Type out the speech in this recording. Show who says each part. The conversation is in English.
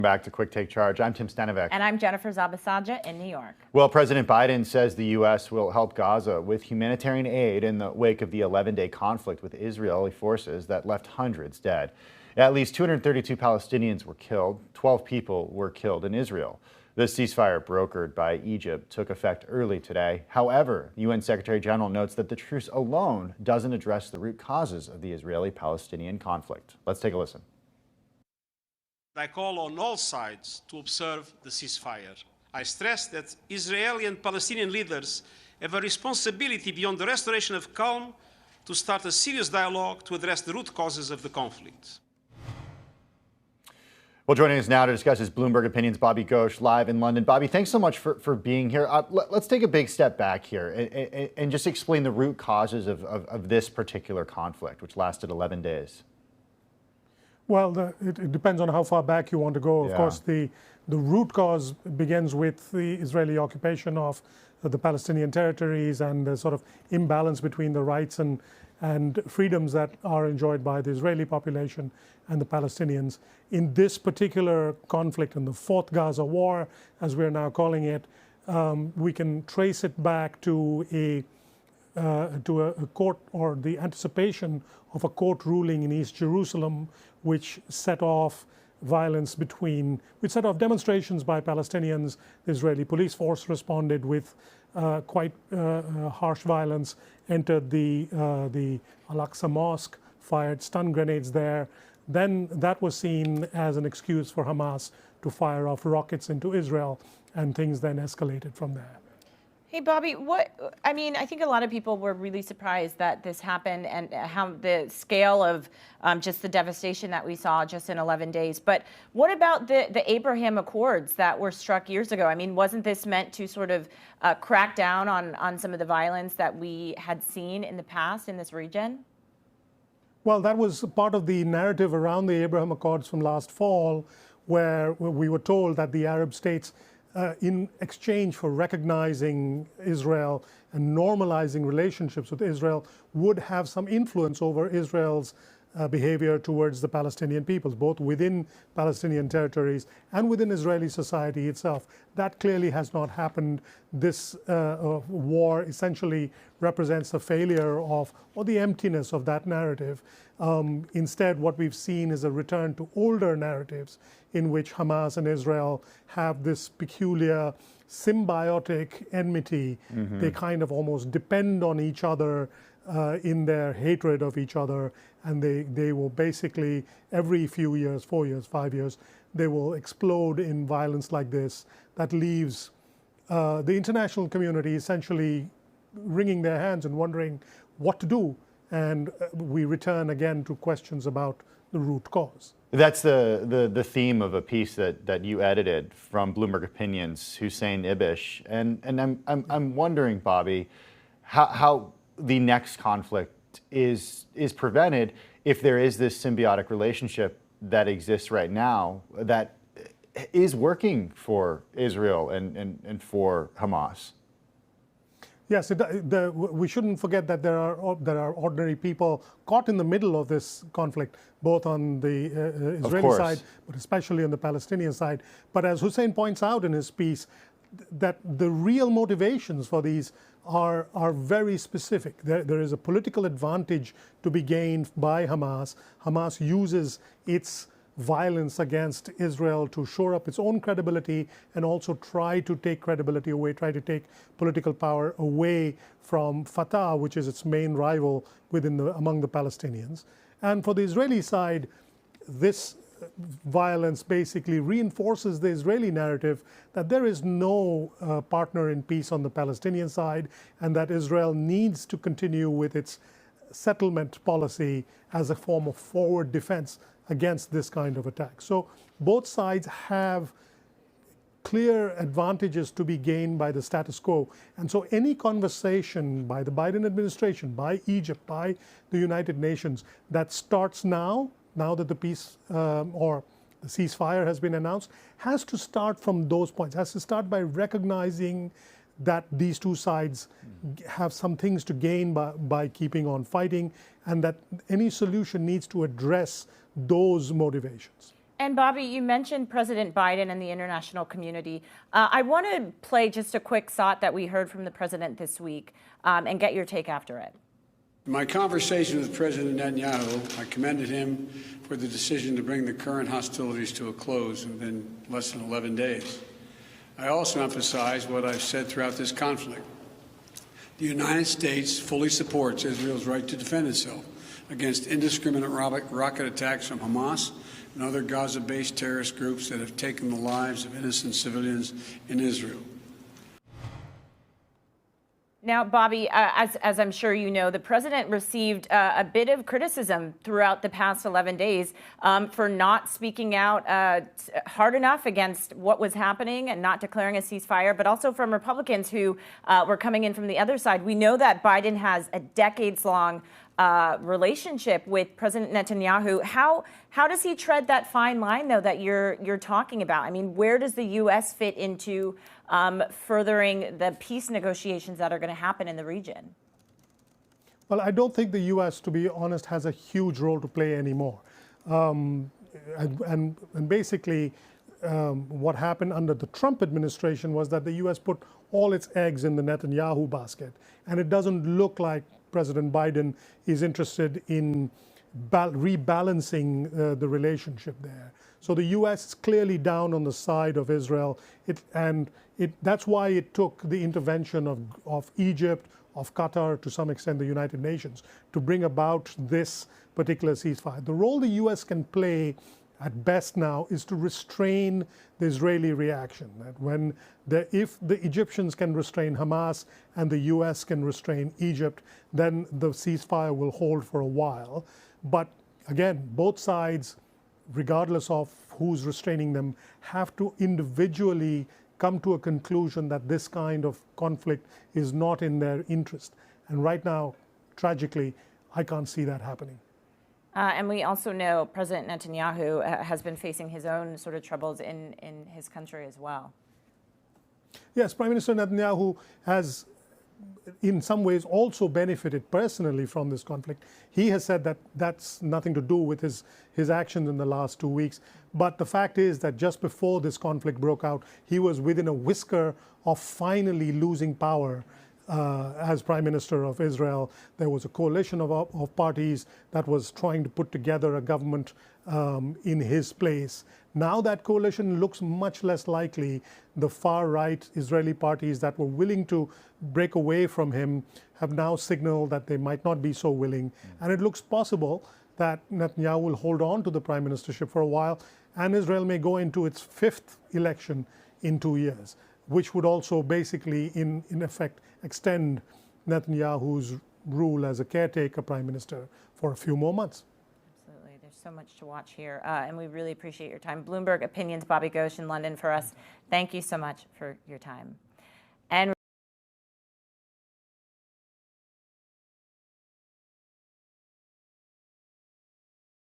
Speaker 1: Back to Quick Take Charge. I'm Tim Stanovic.
Speaker 2: And I'm Jennifer Zabasaja in New York.
Speaker 1: Well, President Biden says the U.S. will help Gaza with humanitarian aid in the wake of the 11-day conflict with Israeli forces that left hundreds dead. At least 232 Palestinians were killed. 12 people were killed in Israel. The ceasefire brokered by Egypt took effect early today. However, the UN Secretary General notes that the truce alone doesn't address the root causes of the Israeli-Palestinian conflict. Let's take a listen.
Speaker 3: I call on all sides to observe the ceasefire. I stress that Israeli and Palestinian leaders have a responsibility beyond the restoration of calm to start a serious dialogue to address the root causes of the conflict.
Speaker 1: Well, joining us now to discuss his Bloomberg opinions, Bobby Ghosh, live in London. Bobby, thanks so much for being here. Let's take a big step back here and just explain the root causes of this particular conflict, which lasted 11 days.
Speaker 4: Well, it depends on how far back you want to go. Of course, the root cause begins with the Israeli occupation of the Palestinian territories and the sort of imbalance between the rights and freedoms that are enjoyed by the Israeli population and the Palestinians. In this particular conflict, in the fourth Gaza war, as we're now calling it, we can trace it back to a court, or the anticipation of a court ruling in East Jerusalem, which set off violence which set off demonstrations by Palestinians. The Israeli police force responded with quite harsh violence, entered the Al-Aqsa Mosque, fired stun grenades there. Then that was seen as an excuse for Hamas to fire off rockets into Israel, and things then escalated from there.
Speaker 2: Hey, Bobby, I think a lot of people were really surprised that this happened and how the scale of just the devastation that we saw just in 11 days. But what about the Abraham Accords that were struck years ago? I mean, wasn't this meant to sort of crack down on some of the violence that we had seen in the past in this region?
Speaker 4: Well, that was part of the narrative around the Abraham Accords from last fall, where we were told that the Arab states, in exchange for recognizing Israel and normalizing relationships with Israel, would have some influence over Israel's behavior towards the Palestinian peoples, both within Palestinian territories and within Israeli society itself. That clearly has not happened. This war essentially represents a failure of, or the emptiness of that narrative. Instead, what we've seen is a return to older narratives in which Hamas and Israel have this peculiar symbiotic enmity. They kind of almost depend on each other in their hatred of each other, and they will basically, every few years, 4 years, 5 years, they will explode in violence like this that leaves the international community essentially wringing their hands and wondering what to do. And we return again to questions about the root cause.
Speaker 1: That's the theme of a piece that you edited from Bloomberg Opinions, Hussein Ibish, and I'm wondering, Bobby, how the next conflict is prevented if there is this symbiotic relationship that exists right now that is working for Israel and for Hamas.
Speaker 4: Yes, we shouldn't forget that there are ordinary people caught in the middle of this conflict, both on the Israeli side, but especially on the Palestinian side. But as Hussein points out in his piece, that the real motivations for these are very specific. There is a political advantage to be gained by Hamas. Hamas uses its violence against Israel to shore up its own credibility and also try to take credibility away, try to take political power away from Fatah, which is its main rival among the Palestinians. And for the Israeli side, this violence basically reinforces the Israeli narrative that there is no partner in peace on the Palestinian side, and that Israel needs to continue with its settlement policy as a form of forward defense against this kind of attack. So both sides have clear advantages to be gained by the status quo. And so any conversation by the Biden administration, by Egypt, by the United Nations that starts now that the peace or the ceasefire has been announced, has to start from those points, has to start by recognizing that these two sides have some things to gain by keeping on fighting, and that any solution needs to address those motivations.
Speaker 2: And Bobby, you mentioned President Biden and the international community. I want to play just a quick thought that we heard from the president this week and get your take after it.
Speaker 5: In my conversation with President Netanyahu, I commended him for the decision to bring the current hostilities to a close within less than 11 days. I also emphasized what I've said throughout this conflict. The United States fully supports Israel's right to defend itself against indiscriminate rocket attacks from Hamas and other Gaza-based terrorist groups that have taken the lives of innocent civilians in Israel.
Speaker 2: Now, Bobby, as I'm sure you know, the president received a bit of criticism throughout the past 11 days for not speaking out hard enough against what was happening and not declaring a ceasefire, but also from Republicans who were coming in from the other side. We know that Biden has a decades-long relationship with President Netanyahu. How does he tread that fine line, though, that you're talking about? I mean, where does the U.S. fit into furthering the peace negotiations that are going to happen in the region?
Speaker 4: Well, I don't think the U.S., to be honest, has a huge role to play anymore. And basically, what happened under the Trump administration was that the U.S. put all its eggs in the Netanyahu basket. And it doesn't look like President Biden is interested in rebalancing the relationship there. So the U.S. is clearly down on the side of Israel, that's why it took the intervention of Egypt, of Qatar, to some extent the United Nations, to bring about this particular ceasefire. The role the U.S. can play at best now is to restrain the Israeli reaction. That if the Egyptians can restrain Hamas and the U.S. can restrain Egypt, then the ceasefire will hold for a while. But again, both sides, regardless of who's restraining them, have to individually come to a conclusion that this kind of conflict is not in their interest. And right now, tragically, I can't see that happening.
Speaker 2: And we also know President Netanyahu has been facing his own sort of troubles in his country as well.
Speaker 4: Yes, Prime Minister Netanyahu has in some ways also benefited personally from this conflict. He has said that that's nothing to do with his actions in the last 2 weeks. But the fact is that just before this conflict broke out, he was within a whisker of finally losing power as Prime Minister of Israel. There was a coalition of parties that was trying to put together a government in his place. Now that coalition looks much less likely. The far-right Israeli parties that were willing to break away from him have now signaled that they might not be so willing. And it looks possible that Netanyahu will hold on to the prime ministership for a while, and Israel may go into its 5th election in 2 years, which would also basically, in effect, extend Netanyahu's rule as a caretaker prime minister for a few more months.
Speaker 2: Absolutely. There's so much to watch here, and we really appreciate your time. Bloomberg Opinions, Bobby Ghosh in London for us. Thank you so much for your time. And